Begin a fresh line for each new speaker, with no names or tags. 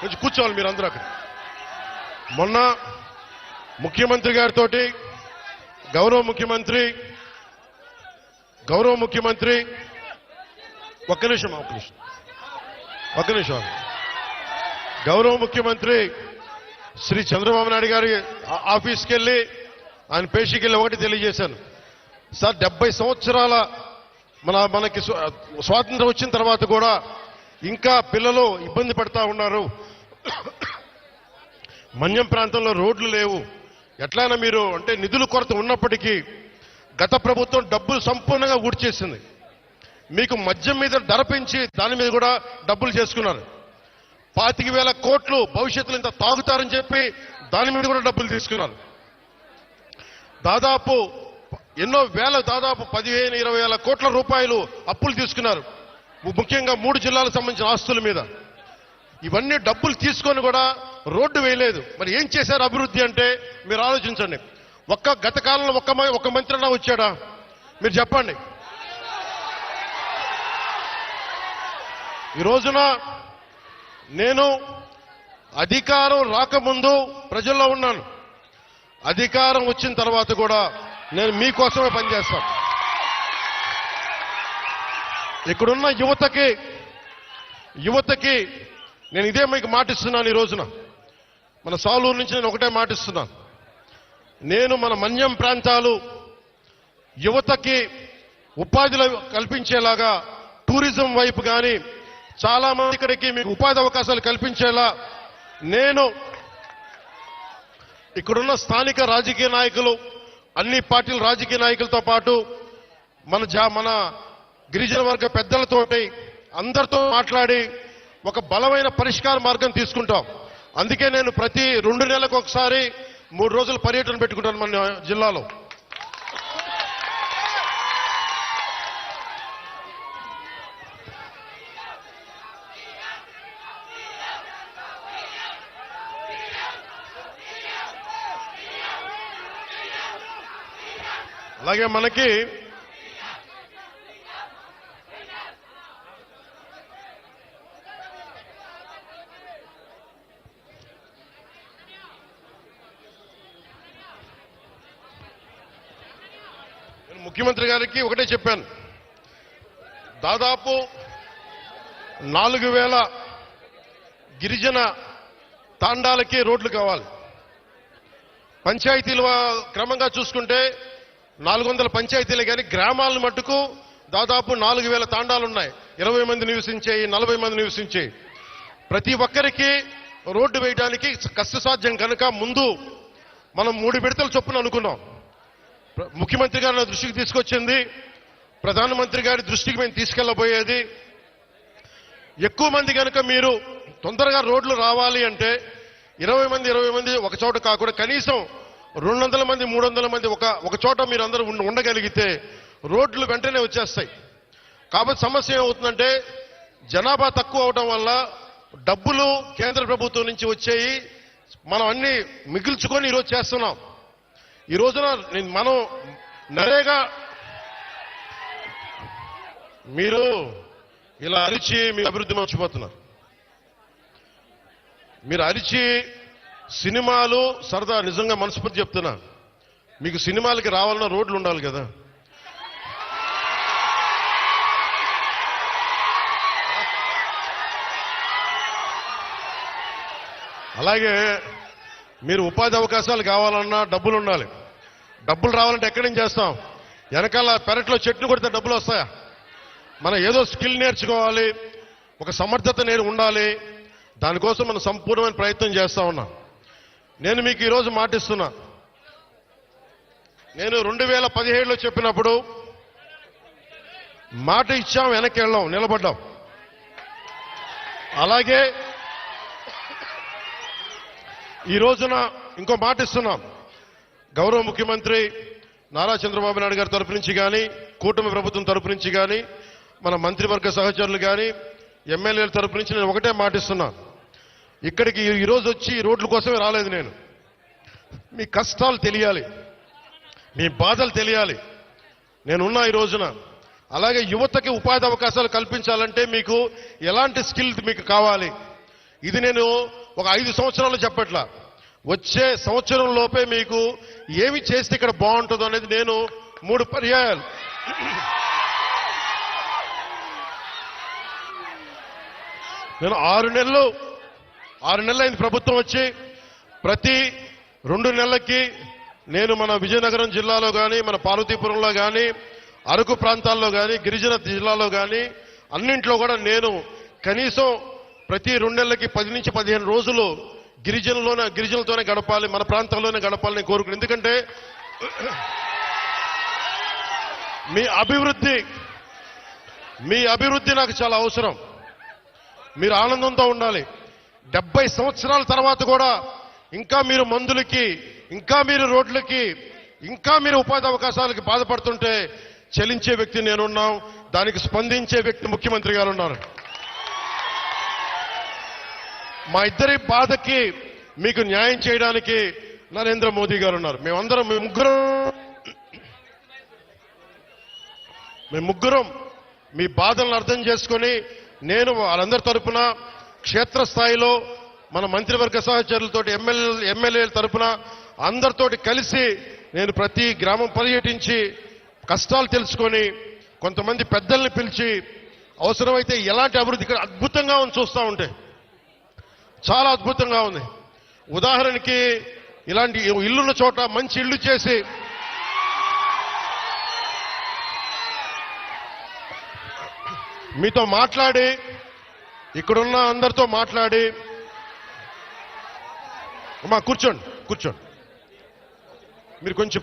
కొంచెం కూర్చోవాలి మీరు అందరూ అక్కడ. మొన్న ముఖ్యమంత్రి గారితో గౌరవ ముఖ్యమంత్రి ఒక్క నిమిషం గౌరవ ముఖ్యమంత్రి శ్రీ చంద్రబాబు నాయుడు గారి ఆఫీస్కి వెళ్ళి ఆయన పేషీకి వెళ్ళి ఒకటి తెలియజేశాను. సార్ 70 సంవత్సరాల మనకి స్వాతంత్రం వచ్చిన తర్వాత కూడా ఇంకా పిల్లలు ఇబ్బంది పడతా ఉన్నారు. మన్యం ప్రాంతంలో రోడ్లు లేవు. ఎట్లయినా మీరు అంటే నిధుల కొరత ఉన్నప్పటికీ గత ప్రభుత్వం డబ్బులు సంపూర్ణంగా ఊడ్చేసింది. మీకు మద్యం మీద ధర పెంచి దాని మీద కూడా డబ్బులు చేసుకున్నారు. 25,000 కోట్లు భవిష్యత్తులో ఇంత తాగుతారని చెప్పి దాని మీద కూడా డబ్బులు తీసుకున్నారు. దాదాపు ఎన్నో వేల దాదాపు 15,000-20,000 కోట్ల రూపాయలు అప్పులు తీసుకున్నారు. ముఖ్యంగా 3 జిల్లాలకు సంబంధించిన ఆస్తుల మీద. ఇవన్నీ డబ్బులు తీసుకొని కూడా రోడ్డు వేయలేదు. మరి ఏం చేశారు అభివృద్ధి అంటే మీరు ఆలోచించండి. గత కాలంలో ఒక్క మంత్రి అన్నా వచ్చాడా మీరు చెప్పండి. ఈ రోజున నేను అధికారం రాకముందు ప్రజల్లో ఉన్నాను. అధికారం వచ్చిన తర్వాత కూడా నేను మీకోసమే పనిచేస్తాను. ఇక్కడున్న యువతకి నేను ఇదే మీకు మాటిస్తున్నాను. ఈ రోజున మన సాలూరు నుంచి నేను ఒకటే మాటిస్తున్నాను. నేను మన మన్యం ప్రాంతాలు యువతకి ఉపాధులు కల్పించేలాగా టూరిజం వైపు కానీ చాలా మంది ఇక్కడికి మీకు ఉపాధి అవకాశాలు కల్పించేలా నేను ఇక్కడున్న స్థానిక రాజకీయ నాయకులు అన్ని పార్టీల రాజకీయ నాయకులతో పాటు మన గిరిజన వర్గ పెద్దలతోటి అందరితో మాట్లాడి ఒక బలమైన పరిష్కార మార్గం తీసుకుంటాం. అందుకే నేను ప్రతి 2 నెలలకు ఒకసారి 3 రోజులు పర్యటన పెట్టుకుంటాను మన జిల్లాలో. అలాగే మనకి ముఖ్యమంత్రి గారికి ఒకటే చెప్పాను. దాదాపు 4,000 గిరిజన తాండాలకి రోడ్లు కావాలి. పంచాయతీల క్రమంగా చూసుకుంటే 400 పంచాయతీలే కానీ గ్రామాలను మట్టుకు దాదాపు 4,000 తాండాలు ఉన్నాయి. 20 మంది నివసించేయి, 40 మంది నివసించేయి. ప్రతి ఒక్కరికి రోడ్డు వేయడానికి కష్టసాధ్యం కనుక ముందు మనం 3 విడతల చొప్పున అనుకున్నాం. ముఖ్యమంత్రి గారు నా దృష్టికి తీసుకొచ్చింది, ప్రధానమంత్రి గారి దృష్టికి మేము తీసుకెళ్లబోయేది. ఎక్కువ మంది కనుక మీరు తొందరగా రోడ్లు రావాలి అంటే 20 మంది ఒక చోట కాకుండా కనీసం 200 మంది 300 మంది ఒక చోట మీరు అందరూ ఉండగలిగితే రోడ్లు వెంటనే వచ్చేస్తాయి. కాబట్టి సమస్య ఏమవుతుందంటే జనాభా తక్కువ అవడం వల్ల డబ్బులు కేంద్ర ప్రభుత్వం నుంచి వచ్చేయి మనం అన్ని మిగిల్చుకొని ఈరోజు చేస్తున్నాం. ఈ రోజున మనం నరేగా మీరు ఇలా అరిచి మీ అభివృద్ధి మర్చిపోతున్నారు. మీరు అరిచి సినిమాలు సరదా నిజంగా మనస్ఫూర్తి చెప్తున్నా, మీకు సినిమాలకి రావాలన్న రోడ్లు ఉండాలి కదా. అలాగే మీరు ఉపాధి అవకాశాలు కావాలన్నా డబ్బులు ఉండాలి. డబ్బులు రావాలంటే ఎక్కడి నుంచి చేస్తాం? వెనకాల పెరట్లో చెట్లు కొడితే డబ్బులు వస్తాయా? మనం ఏదో స్కిల్ నేర్చుకోవాలి, ఒక సమర్థత ఉండాలి. దానికోసం మనం సంపూర్ణమైన ప్రయత్నం చేస్తా ఉన్నాం. నేను మీకు ఈరోజు మాటిస్తున్నా, నేను 2017లో చెప్పినప్పుడు మాట ఇచ్చాం, వెనక్కి వెళ్ళాం, నిలబడ్డాం. అలాగే ఈ రోజున ఇంకో మాట ఇస్తున్నాం. గౌరవ ముఖ్యమంత్రి నారా చంద్రబాబు నాయుడు గారి తరపు నుంచి కానీ, కూటమి ప్రభుత్వం తరపు నుంచి కానీ, మన మంత్రివర్గ సహచరులు కానీ, ఎమ్మెల్యేల తరపు నుంచి నేను ఒకటే మాటిస్తున్నా. ఇక్కడికి ఈరోజు వచ్చి రోడ్ల కోసమే రాలేదు నేను. మీ కష్టాలు తెలియాలి, మీ బాధలు తెలియాలి. నేనున్నా ఈ రోజున. అలాగే యువతకి ఉపాధి అవకాశాలు కల్పించాలంటే మీకు ఎలాంటి స్కిల్ మీకు కావాలి, ఇది నేను ఒక 5 సంవత్సరాలు చెప్పట్లా, వచ్చే సంవత్సరం లోపే మీకు ఏమి చేస్తే ఇక్కడ బాగుంటుందో అనేది నేను 3 పర్యాయాలు నేను 6 నెలలు అయింది ప్రభుత్వం వచ్చి. ప్రతి 2 నెలలకి నేను మన విజయనగరం జిల్లాలో కానీ, మన పార్వతీపురంలో కానీ, అరకు ప్రాంతాల్లో కానీ, గిరిజన జిల్లాలో కానీ అన్నింట్లో కూడా నేను కనీసం ప్రతి 2 నెలలకి 10 నుంచి 15 రోజులు గిరిజనులతోనే గడపాలి, మన ప్రాంతంలోనే గడపాలని కోరుకున్నాను. ఎందుకంటే మీ అభివృద్ధి నాకు చాలా అవసరం. మీరు ఆనందంతో ఉండాలి. 70 సంవత్సరాల తర్వాత కూడా ఇంకా మీరు మందులకి, ఇంకా మీరు రోడ్లకి, ఇంకా మీరు ఉపాధి అవకాశాలకి బాధపడుతుంటే చెలించే వ్యక్తి నేనున్నాం, దానికి స్పందించే వ్యక్తి ముఖ్యమంత్రి గారు ఉన్నారు. మా ఇద్దరి బాధకి మీకు న్యాయం చేయడానికి నరేంద్ర మోదీ గారు ఉన్నారు. మేము ముగ్గురం మీ బాధలను అర్థం చేసుకొని నేను వాళ్ళందరి తరపున క్షేత్రస్థాయిలో మన మంత్రివర్గ సహచరులతో ఎమ్మెల్యేల తరపున అందరితోటి కలిసి నేను ప్రతి గ్రామం పర్యటించి కష్టాలు తెలుసుకొని కొంతమంది పెద్దల్ని పిలిచి అవసరమైతే ఎలాంటి అభివృద్ధి ఇక్కడ అద్భుతంగా ఉంది, చూస్తూ ఉంటే చాలా అద్భుతంగా ఉంది. ఉదాహరణకి ఇలాంటి ఇల్లున్న చోట మంచి ఇల్లు చేసి మీతో మాట్లాడి, ఇక్కడున్న అందరితో మాట్లాడి, అమ్మా కూర్చోండి మీరు కొంచెం